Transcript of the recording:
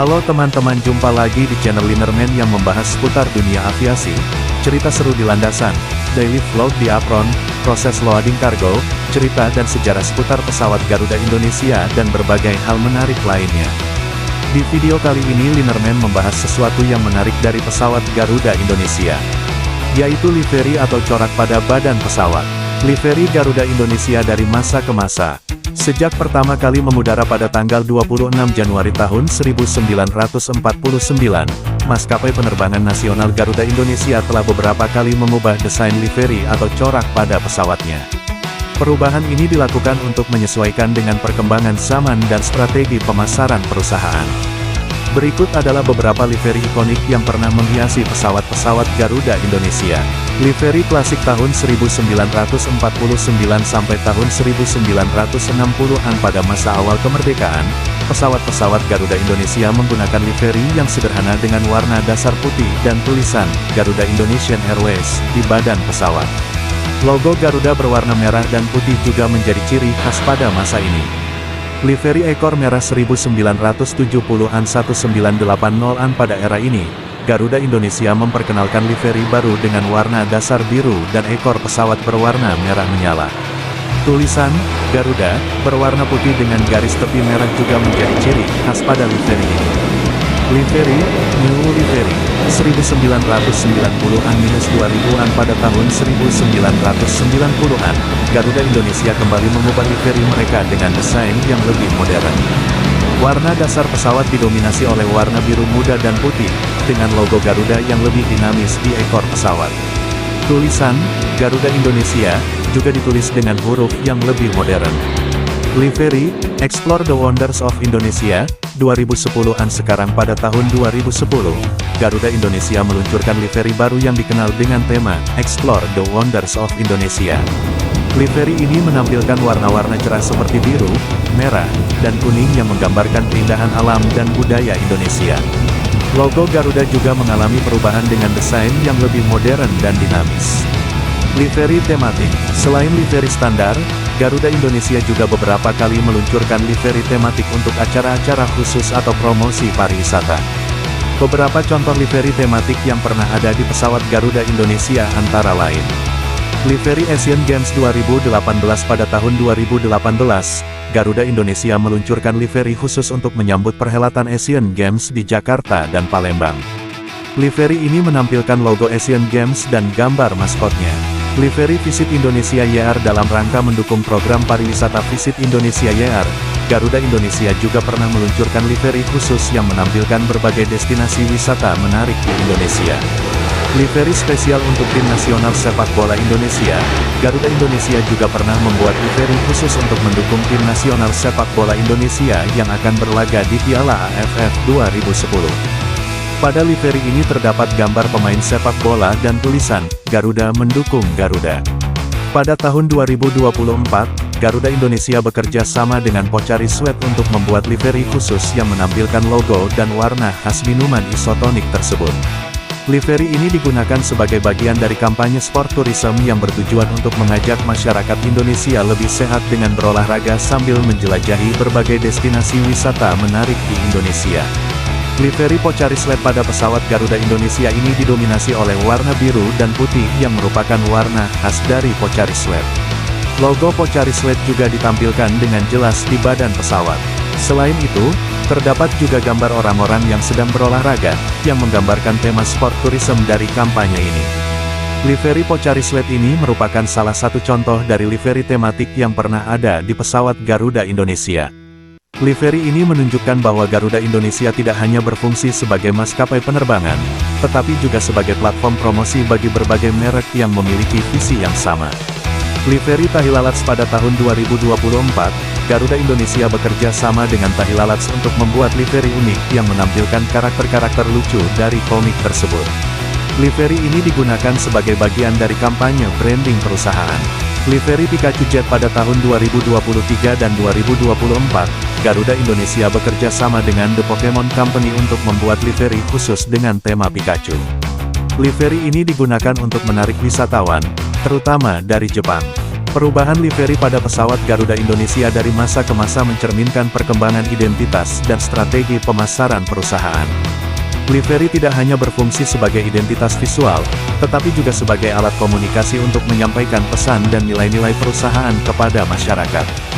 Halo teman-teman, jumpa lagi di channel Linerman yang membahas seputar dunia aviasi, cerita seru di landasan, daily vlog di apron, proses loading kargo, cerita dan sejarah seputar pesawat Garuda Indonesia dan berbagai hal menarik lainnya. Di video kali ini Linerman membahas sesuatu yang menarik dari pesawat Garuda Indonesia, yaitu livery atau corak pada badan pesawat. Livery Garuda Indonesia dari masa ke masa. Sejak pertama kali mengudara pada tanggal 26 Januari tahun 1949, maskapai penerbangan nasional Garuda Indonesia telah beberapa kali mengubah desain livery atau corak pada pesawatnya. Perubahan ini dilakukan untuk menyesuaikan dengan perkembangan zaman dan strategi pemasaran perusahaan. Berikut adalah beberapa livery ikonik yang pernah menghiasi pesawat-pesawat Garuda Indonesia. Livery klasik tahun 1949 sampai tahun 1960-an. Pada masa awal kemerdekaan, pesawat-pesawat Garuda Indonesia menggunakan livery yang sederhana dengan warna dasar putih dan tulisan Garuda Indonesian Airways di badan pesawat. Logo Garuda berwarna merah dan putih juga menjadi ciri khas pada masa ini. Livery ekor merah 1970-an 1980-an. Pada era ini, Garuda Indonesia memperkenalkan livery baru dengan warna dasar biru dan ekor pesawat berwarna merah menyala. Tulisan Garuda berwarna putih dengan garis tepi merah juga menjadi ciri khas pada livery ini. Livery New Livery 1990-an-2000-an. Pada tahun 1990-an, Garuda Indonesia kembali mengubah livery mereka dengan desain yang lebih modern. Warna dasar pesawat didominasi oleh warna biru muda dan putih, dengan logo Garuda yang lebih dinamis di ekor pesawat. Tulisan Garuda Indonesia juga ditulis dengan huruf yang lebih modern. Livery Explore the Wonders of Indonesia 2010-an. Sekarang pada tahun 2010, Garuda Indonesia meluncurkan livery baru yang dikenal dengan tema Explore the Wonders of Indonesia. Livery ini menampilkan warna-warna cerah seperti biru, merah, dan kuning yang menggambarkan keindahan alam dan budaya Indonesia. Logo Garuda juga mengalami perubahan dengan desain yang lebih modern dan dinamis. Livery tematik. Selain livery standar, Garuda Indonesia juga beberapa kali meluncurkan livery tematik untuk acara-acara khusus atau promosi pariwisata. Beberapa contoh livery tematik yang pernah ada di pesawat Garuda Indonesia antara lain: livery Asian Games 2018. Pada tahun 2018, Garuda Indonesia meluncurkan livery khusus untuk menyambut perhelatan Asian Games di Jakarta dan Palembang. Livery ini menampilkan logo Asian Games dan gambar maskotnya. Livery Visit Indonesia YR. Dalam rangka mendukung program pariwisata Visit Indonesia YR, Garuda Indonesia juga pernah meluncurkan livery khusus yang menampilkan berbagai destinasi wisata menarik di Indonesia. Livery spesial untuk tim nasional sepak bola Indonesia. Garuda Indonesia juga pernah membuat livery khusus untuk mendukung tim nasional sepak bola Indonesia yang akan berlaga di Piala AFF 2010. Pada livery ini terdapat gambar pemain sepak bola dan tulisan Garuda mendukung Garuda. Pada tahun 2024, Garuda Indonesia bekerja sama dengan Pocari Sweat untuk membuat livery khusus yang menampilkan logo dan warna khas minuman isotonik tersebut. Livery ini digunakan sebagai bagian dari kampanye sport tourism yang bertujuan untuk mengajak masyarakat Indonesia lebih sehat dengan berolahraga sambil menjelajahi berbagai destinasi wisata menarik di Indonesia. Livery Pocari Sweat pada pesawat Garuda Indonesia ini didominasi oleh warna biru dan putih yang merupakan warna khas dari Pocari Sweat. Logo Pocari Sweat juga ditampilkan dengan jelas di badan pesawat. Selain itu, terdapat juga gambar orang-orang yang sedang berolahraga, yang menggambarkan tema sport tourism dari kampanye ini. Livery Pocari Sweat ini merupakan salah satu contoh dari livery tematik yang pernah ada di pesawat Garuda Indonesia. Livery ini menunjukkan bahwa Garuda Indonesia tidak hanya berfungsi sebagai maskapai penerbangan, tetapi juga sebagai platform promosi bagi berbagai merek yang memiliki visi yang sama. Livery Tahilalads. Pada tahun 2024, Garuda Indonesia bekerja sama dengan Tahilalads untuk membuat livery unik yang menampilkan karakter-karakter lucu dari komik tersebut. Livery ini digunakan sebagai bagian dari kampanye branding perusahaan. Livery Pikachu Jet. Pada tahun 2023 dan 2024, Garuda Indonesia bekerja sama dengan The Pokemon Company untuk membuat livery khusus dengan tema Pikachu. Livery ini digunakan untuk menarik wisatawan, terutama dari Jepang. Perubahan livery pada pesawat Garuda Indonesia dari masa ke masa mencerminkan perkembangan identitas dan strategi pemasaran perusahaan. Livery tidak hanya berfungsi sebagai identitas visual, tetapi juga sebagai alat komunikasi untuk menyampaikan pesan dan nilai-nilai perusahaan kepada masyarakat.